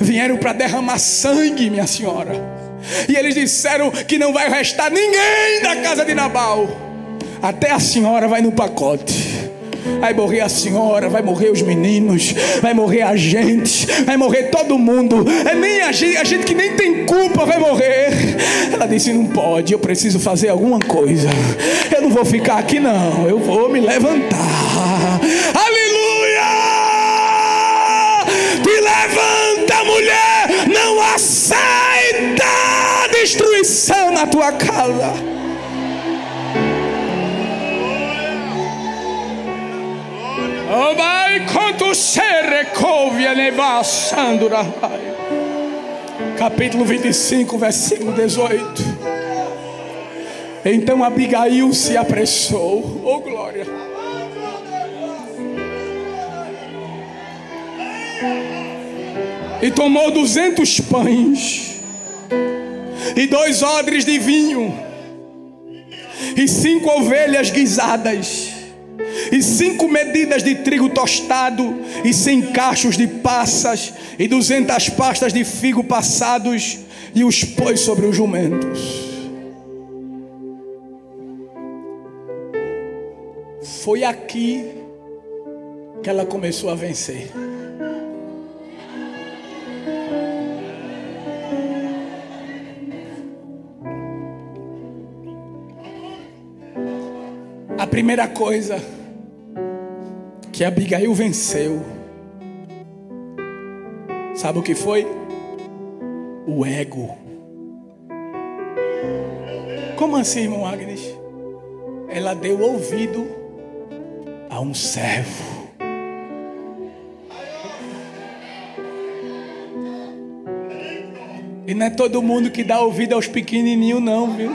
Vieram para derramar sangue, minha senhora. E eles disseram que não vai restar ninguém da casa de Nabal. Até a senhora vai no pacote. Vai morrer a senhora, vai morrer os meninos, vai morrer a gente, vai morrer todo mundo. É nem a gente que nem tem culpa vai morrer. Ela disse: não pode, eu preciso fazer alguma coisa. Eu não vou ficar aqui não, eu vou me levantar. Aleluia! Te levanta, mulher, não aceita destruição na tua casa. Oh, vai quanto ser covia nevassando. Capítulo 25, versículo 18. Então Abigail se apressou. Oh, glória. E tomou 200 pães e 2 odres de vinho e 5 ovelhas guisadas e 5 medidas de trigo tostado e 100 cachos de passas e 200 pastas de figo passados, e os pôs sobre os jumentos. Foi aqui que ela começou a vencer. A primeira coisa que Abigail venceu, sabe o que foi? O ego. Como assim, irmão Agnes? Ela deu ouvido a um servo. E não é todo mundo que dá ouvido aos pequenininhos não, viu?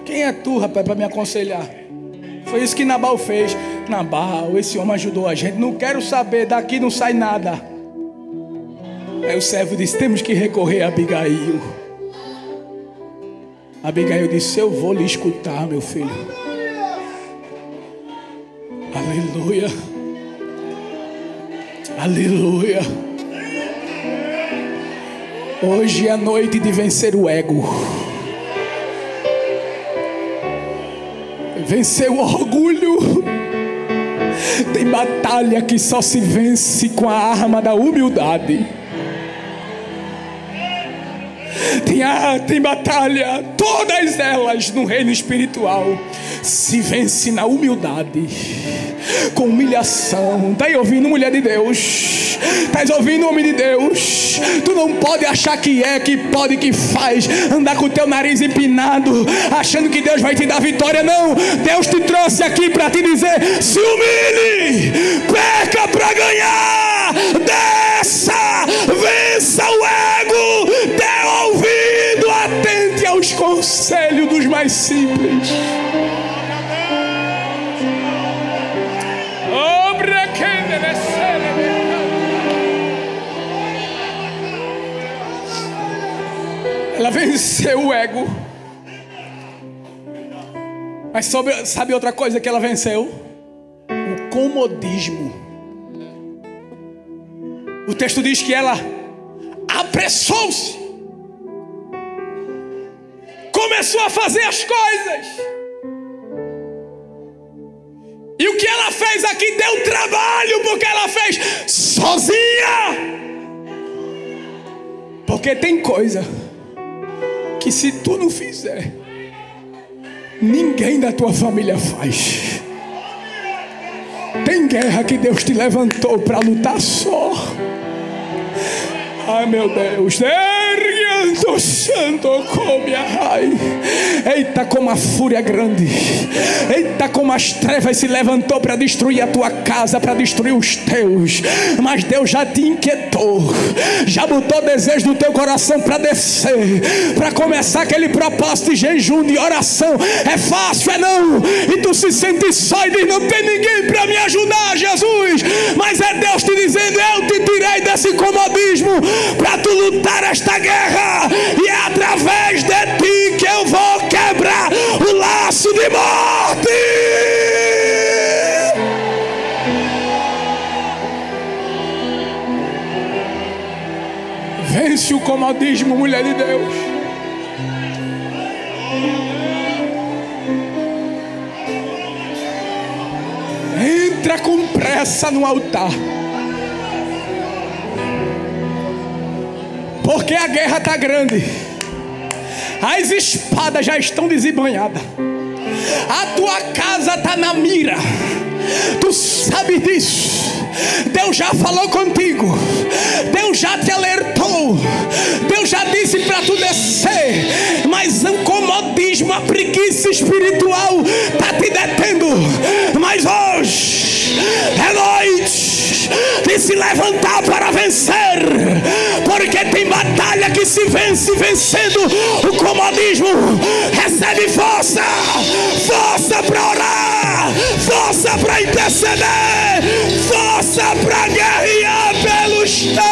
Quem é tu, rapaz, para me aconselhar? Foi isso que Nabal fez. Nabal, esse homem ajudou a gente. Não quero saber, daqui não sai nada. Aí o servo disse: temos que recorrer a Abigail. Abigail disse: eu vou lhe escutar, meu filho. Aleluia. Aleluia. Hoje é a noite de vencer o ego. Vencer o orgulho. Tem batalha que só se vence com a arma da humildade. Tem batalha, todas elas no reino espiritual se vence na humildade, com humilhação. Está aí ouvindo, mulher de Deus? Estás ouvindo, homem de Deus? Tu não pode achar que pode, que faz, andar com o teu nariz empinado, achando que Deus vai te dar vitória. Não, Deus te trouxe aqui para te dizer: se humilhe, peca para ganhar, começar, vença o ego, dê ouvido, atente aos conselhos dos mais simples. Ela venceu o ego. Mas sabe outra coisa que ela venceu? O comodismo. O texto diz que ela apressou-se, começou a fazer as coisas. E o que ela fez aqui deu trabalho, porque ela fez sozinha. Porque tem coisa que se tu não fizer, ninguém da tua família faz. Tem guerra que Deus te levantou para lutar só. Ai meu Deus, erguendo santo come a rai. Eita, como a fúria grande. Eita, como as trevas se levantou para destruir a tua casa, para destruir os teus. Mas Deus já te inquietou, já botou desejo no teu coração para descer, para começar aquele propósito de jejum, de oração. É fácil, é não? E tu se sente só e diz: não tem ninguém para me ajudar, Jesus. Mas é Deus te dizendo: eu te tirei desse comodismo para tu lutar esta guerra, e é através de ti que eu vou quebrar o laço de morte. Vence o comodismo, mulher de Deus. Entra com pressa no altar, porque a guerra está grande. As espadas já estão desembanhadas. A tua casa está na mira. Tu sabe disso. Deus já falou contigo. Deus já te alertou. Deus já disse para tu descer. Mas o comodismo, a preguiça espiritual está te detendo. Mas hoje é noite de se levantar para vencer. Porque tem batalha que se vence vencendo o comodismo. Recebe força. Força para orar. Força para interceder. Força para guerrear pelos teus.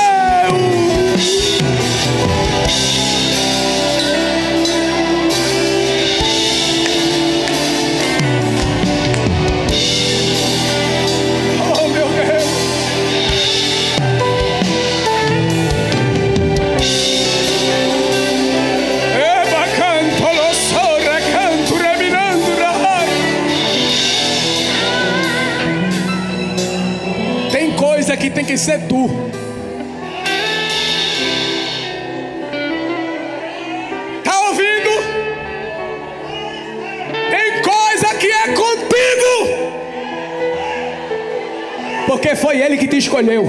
Oh meu Deus. Eba canto lo sora canto reminando ra. Tem coisa que tem que ser tu. Tá ouvindo? Tem coisa que é contigo, porque foi Ele que te escolheu.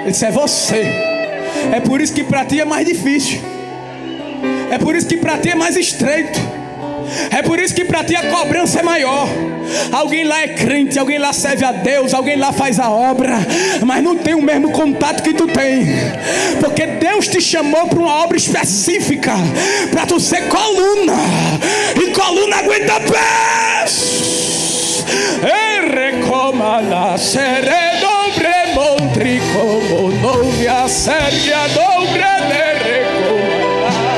Ele disse: é você. É por isso que para ti é mais difícil. É por isso que para ti é mais estreito. É por isso que para ti a cobrança é maior. Alguém lá é crente, alguém lá serve a Deus, alguém lá faz a obra, mas não tem o mesmo contato que tu tem. Porque Deus te chamou para uma obra específica, para tu ser coluna. E coluna aguenta pés. Recomana seré dobre montri como novia sergia dobre de recomana.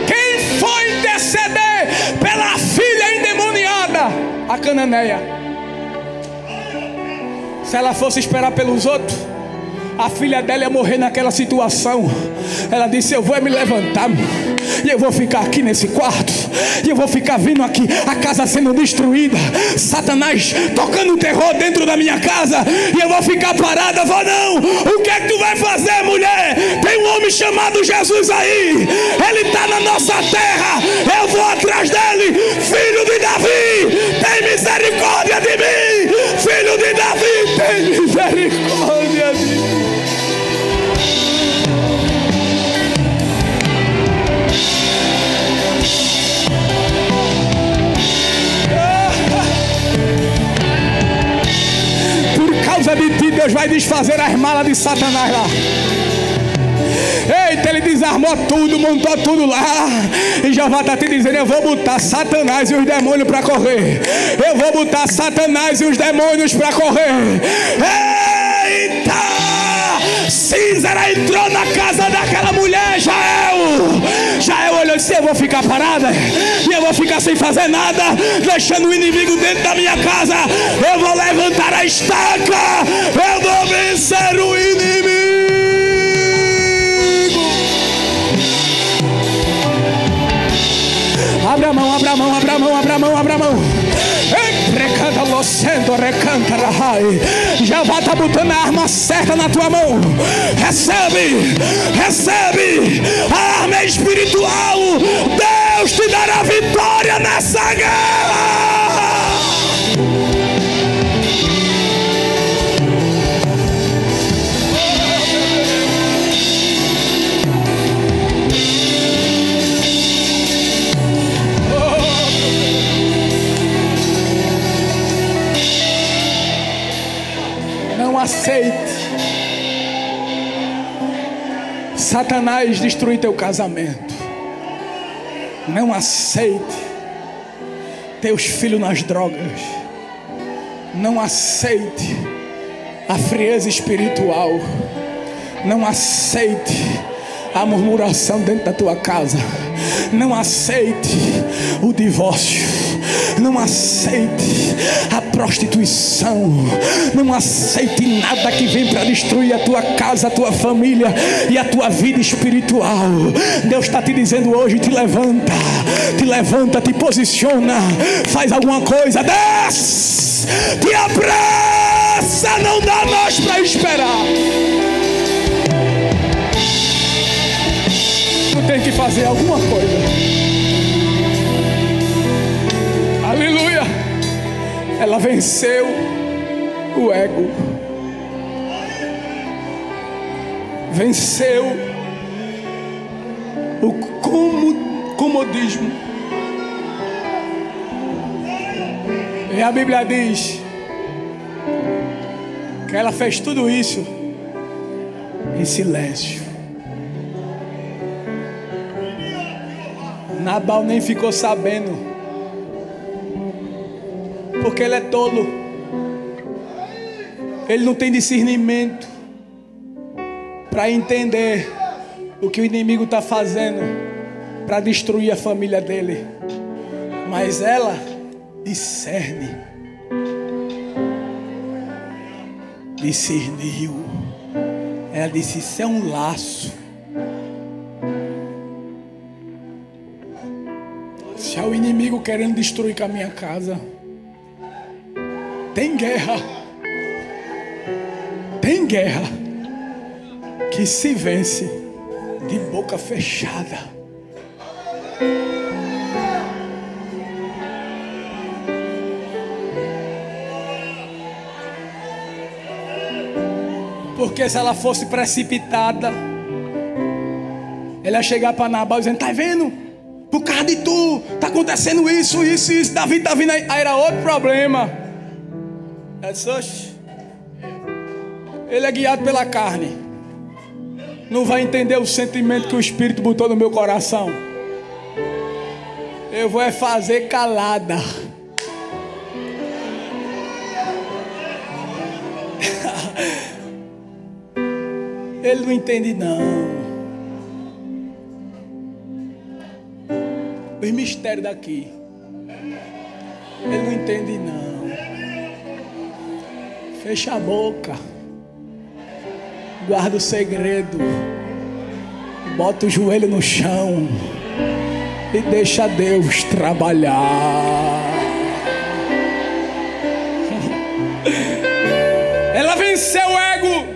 Quem foi interceder pela filha endemoniada? A cananeia. Se ela fosse esperar pelos outros, a filha dela ia morrer naquela situação. Ela disse: eu vou me levantar e eu vou ficar aqui nesse quarto, e eu vou ficar vindo aqui, a casa sendo destruída, Satanás tocando terror dentro da minha casa, e eu vou ficar parada. Vou não. O que é que tu vai fazer, mulher? Tem um homem chamado Jesus aí, ele está na nossa terra, eu vou atrás dele. Filho de Davi, tem misericórdia de mim. Filho de Davi, tem misericórdia de mim. Deus vai desfazer as malas de Satanás lá. Eita, ele desarmou tudo, montou tudo lá. E Jeová está te dizendo: eu vou botar Satanás e os demônios para correr. Eu vou botar Satanás e os demônios para correr. Eita! Císera entrou na casa daquela mulher. Jael olhou e disse: eu vou ficar parada e eu vou ficar sem fazer nada, deixando o inimigo dentro da minha casa. Eu vou levantar a estaca, eu vou vencer o inimigo. Abra a mão, abra a mão, abra a mão, abra a mão, abra a mão. Já vai estar botando a arma certa na tua mão. Recebe, recebe a arma espiritual. Deus te dará vitória nessa guerra. Não aceite Satanás destruir teu casamento. Não aceite teus filhos nas drogas. Não aceite a frieza espiritual. Não aceite a murmuração dentro da tua casa. Não aceite o divórcio. Não aceite a prostituição. Não aceite nada que vem para destruir a tua casa, a tua família e a tua vida espiritual. Deus está te dizendo hoje: te levanta, te posiciona, faz alguma coisa, desce, te abraça, não dá mais para esperar. Tu tem que fazer alguma coisa. Aleluia. Ela venceu o ego. Venceu o comodismo. E a Bíblia diz que ela fez tudo isso em silêncio. Nabal nem ficou sabendo, porque ele é tolo. Ele não tem discernimento para entender o que o inimigo está fazendo para destruir a família dele. Mas ela discerniu. Ela disse: isso é um laço. Se é o inimigo querendo destruir com a minha casa, tem guerra. Tem guerra que se vence de boca fechada. Porque se ela fosse precipitada, ela ia chegar para Nabal dizendo: tá vendo? Por causa de tu, tá acontecendo isso. Davi tá vindo aí. Aí era outro problema. Ela disse: oxe, ele é guiado pela carne, não vai entender o sentimento que o Espírito botou no meu coração. Eu vou fazer calada. Ele não entende não. Os mistérios daqui, ele não entende não. Fecha a boca, guarda o segredo, bota o joelho no chão e deixa Deus trabalhar. Ela venceu o ego,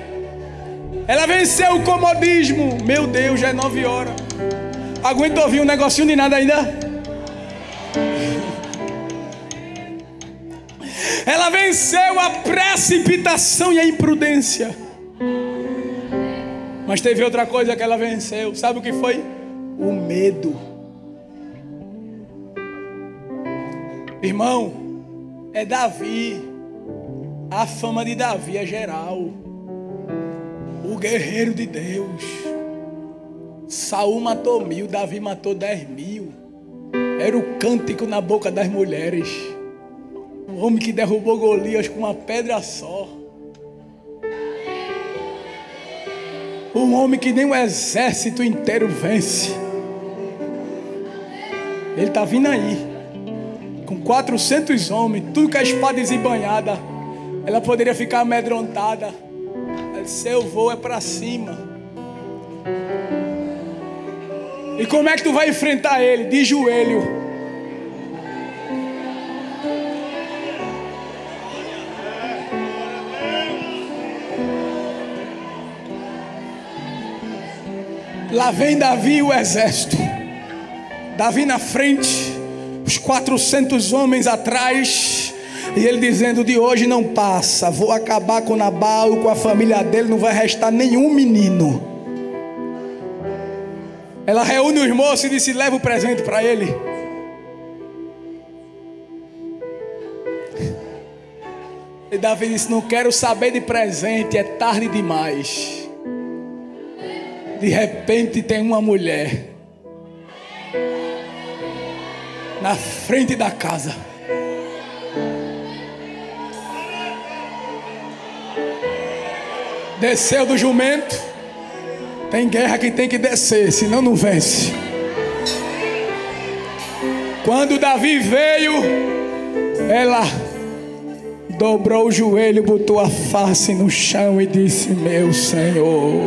ela venceu o comodismo. Meu Deus, já é 9 horas. Aguenta ouvir um negocinho de nada ainda? Ela venceu a precipitação e a imprudência. Mas teve outra coisa que ela venceu. Sabe o que foi? O medo. Irmão, é Davi A fama de Davi é geral. O guerreiro de Deus. Saul matou 1000, Davi matou 10.000. Era o cântico na boca das mulheres. O homem que derrubou Golias com uma pedra só. Um homem que nem o exército inteiro vence. Ele está vindo aí, com 400 homens, tudo com a espada desembanhada. Ela poderia ficar amedrontada. Ela disse: eu vou é para cima. E como é que tu vai enfrentar ele? De joelho. Lá vem Davi e o exército. Davi na frente, os 400 homens atrás, e ele dizendo: de hoje não passa, vou acabar com Nabal, com a família dele, não vai restar nenhum menino. Ela reúne os moços e disse: leva o presente para ele. E Davi disse: não quero saber de presente, é tarde demais. De repente tem uma mulher na frente da casa. Desceu do jumento. Tem guerra que tem que descer, senão não vence. Quando Davi veio, ela dobrou o joelho, botou a face no chão e disse: meu Senhor,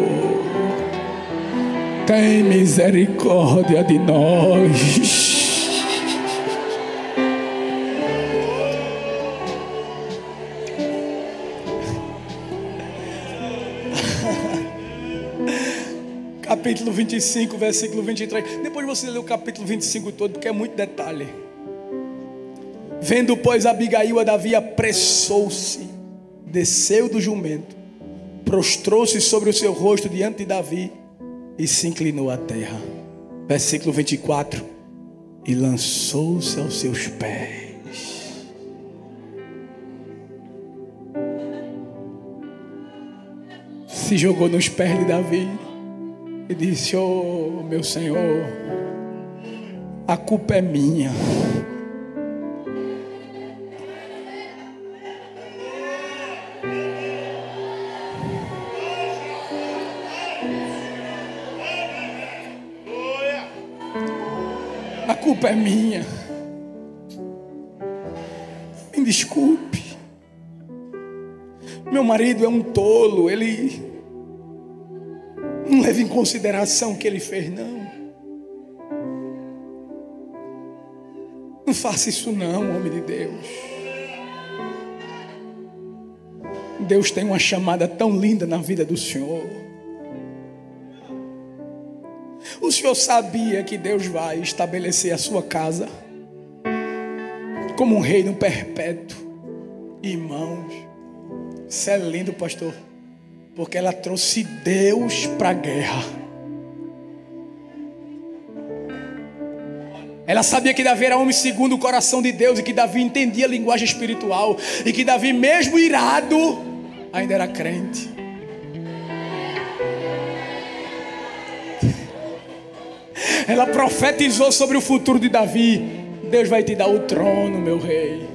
tem misericórdia de nós. Capítulo 25, versículo 23. Depois você lê o capítulo 25 todo, porque é muito detalhe. Vendo, pois, Abigail a Davi, apressou-se, desceu do jumento, prostrou-se sobre o seu rosto diante de Davi e se inclinou à terra. Versículo 24. E lançou-se aos seus pés. Se jogou nos pés de Davi e disse: oh, meu Senhor, a culpa é minha. A culpa é minha. Me desculpe. Meu marido é um tolo. Ele não leva em consideração o que ele fez, não. Não faça isso não, homem de Deus. Deus tem uma chamada tão linda na vida do Senhor. O Senhor sabia que Deus vai estabelecer a sua casa como um reino perpétuo. Irmãos, isso é lindo, pastor, porque ela trouxe Deus para a guerra. Ela sabia que Davi era homem segundo o coração de Deus, e que Davi entendia a linguagem espiritual, e que Davi, mesmo irado, ainda era crente. Ela profetizou sobre o futuro de Davi: Deus vai te dar o trono, meu rei,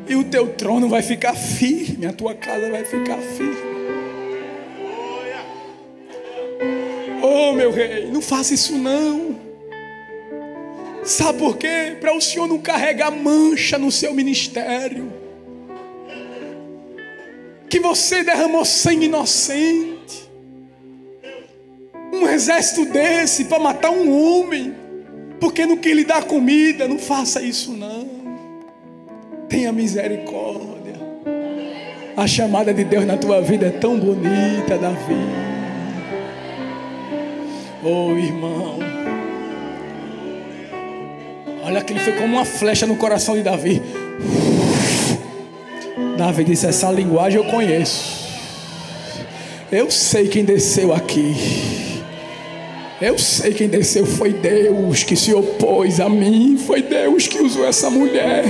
e o teu trono vai ficar firme, a tua casa vai ficar firme. Oh, meu rei, não faça isso não. Sabe por quê? Para o Senhor não carregar mancha no seu ministério. Que você derramou sangue inocente. Um exército desse para matar um homem porque não quer lhe dar comida. Não faça isso não. Tenha misericórdia. A chamada de Deus na tua vida é tão bonita, Davi. Oh, irmão, olha que ele foi como uma flecha no coração de Davi. Davi disse: essa linguagem eu conheço. Eu sei quem desceu aqui. Eu sei quem desceu foi Deus que se opôs a mim. Foi Deus que usou essa mulher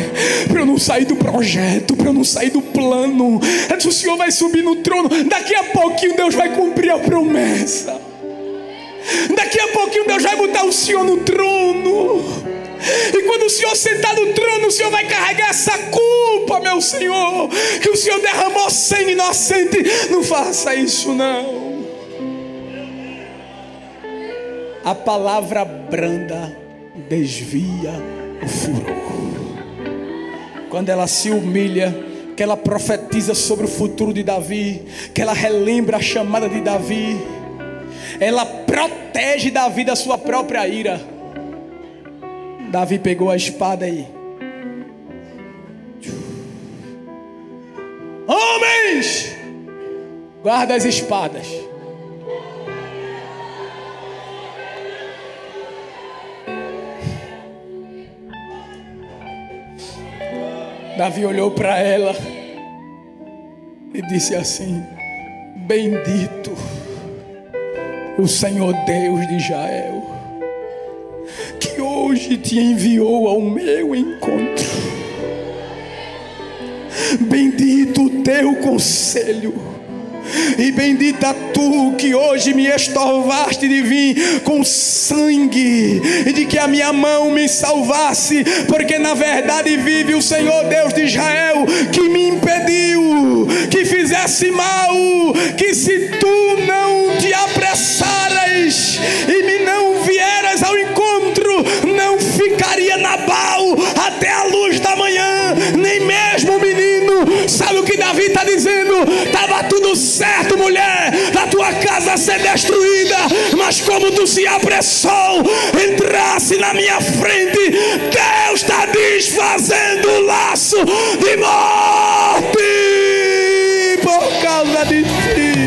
para eu não sair do projeto, para eu não sair do plano. O Senhor vai subir no trono. Daqui a pouquinho Deus vai cumprir a promessa. Daqui a pouquinho Deus vai botar o Senhor no trono. E quando o Senhor sentar no trono, o Senhor vai carregar essa culpa, meu Senhor, que o Senhor derramou sangue inocente. Não faça isso não. A palavra branda desvia o furor. Quando ela se humilha, que ela profetiza sobre o futuro de Davi, que ela relembra a chamada de Davi, ela protege Davi da sua própria ira. Davi pegou a espada e... Homens, guarda as espadas. Davi olhou para ela e disse assim: bendito o Senhor Deus de Israel, que hoje te enviou ao meu encontro. Bendito o teu conselho, e bendita tu que hoje me estorvaste de vir com sangue, e de que a minha mão me salvasse, porque na verdade vive o Senhor Deus de Israel, que me impediu que fizesse mal, que se tu não te apressaras e me não vieras ao encontro, não ficaria Nabal até a luz da manhã, nem mesmo o menino. Sabe o que Davi está dizendo? Estava tudo certo, mulher, da tua casa ser destruída, mas como tu se apressou, entrasse na minha frente, Deus está desfazendo o laço de morte por causa de ti.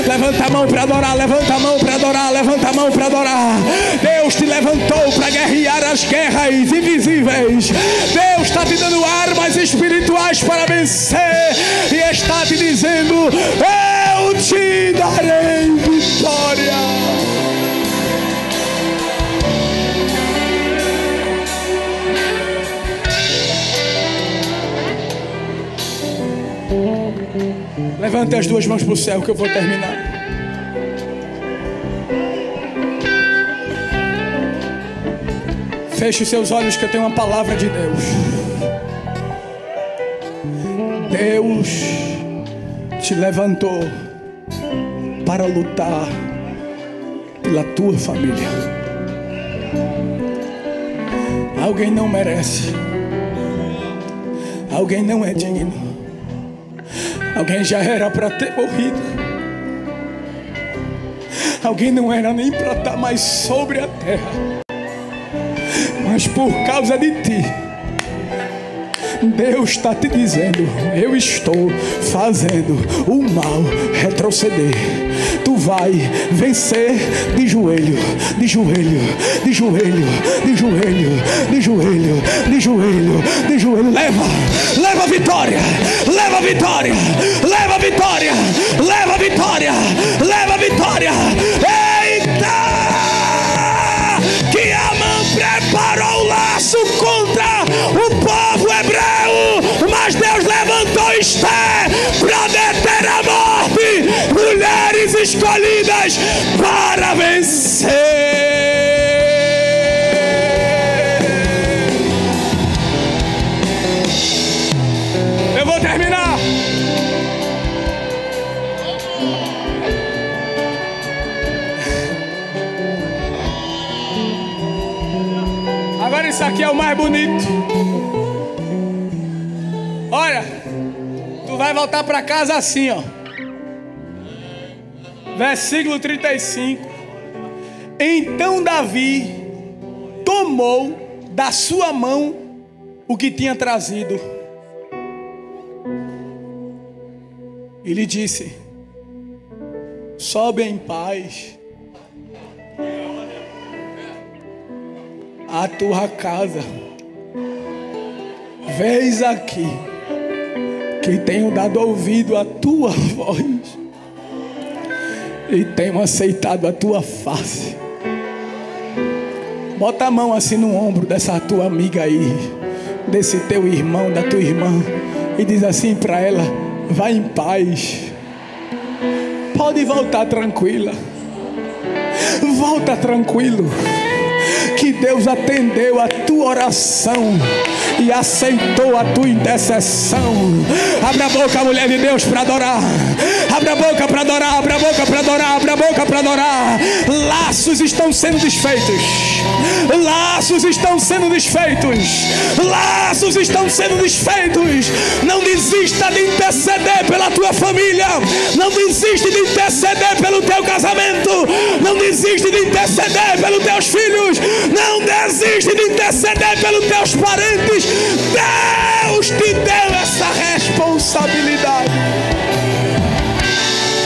Levanta a mão para adorar, levanta a mão para adorar, levanta a mão para adorar. Deus te levantou para guerrear as guerras invisíveis. Deus está te dando armas espirituais para vencer, e está te dizendo: eu te darei vitória. Levante as duas mãos para o céu que eu vou terminar. Feche os seus olhos que eu tenho uma palavra de Deus. Deus te levantou para lutar pela tua família. Alguém não merece, alguém não é digno, alguém já era para ter morrido, alguém não era nem para estar mais sobre a terra, mas por causa de ti, Deus está te dizendo: eu estou fazendo o mal retroceder. Tu vai vencer de joelho, de joelho, de joelho, de joelho, de joelho, de joelho, de joelho. Leva a vitória, leva a vitória, leva a vitória, leva a vitória, leva a vitória. Eita! Que Amã preparou o laço contra o povo hebreu, mas Deus levantou Esther para deter a morte. Mulheres escolhidas para vencer. Eu vou terminar. Agora isso aqui é o mais bonito. Olha, tu vai voltar para casa assim, ó. Versículo 35. Então Davi tomou da sua mão o que tinha trazido e lhe disse: sobe em paz à tua casa. Vês aqui que tenho dado ouvido à tua voz e tenho aceitado a tua face. Bota a mão assim no ombro dessa tua amiga aí, desse teu irmão, da tua irmã, e diz assim para ela: vai em paz, pode voltar tranquila, volta tranquilo, que Deus atendeu a tua oração e aceitou a tua intercessão. Abra a boca, mulher de Deus, para adorar. Abra a boca para adorar, abra a boca para adorar, abra a boca para adorar. Laços estão sendo desfeitos. Laços estão sendo desfeitos. Laços estão sendo desfeitos. Não desista de interceder pela tua família. Não desiste de interceder pelo teu casamento. Não desiste de interceder pelos teus filhos. Não desiste de interceder pelos teus parentes. Deus te deu essa responsabilidade.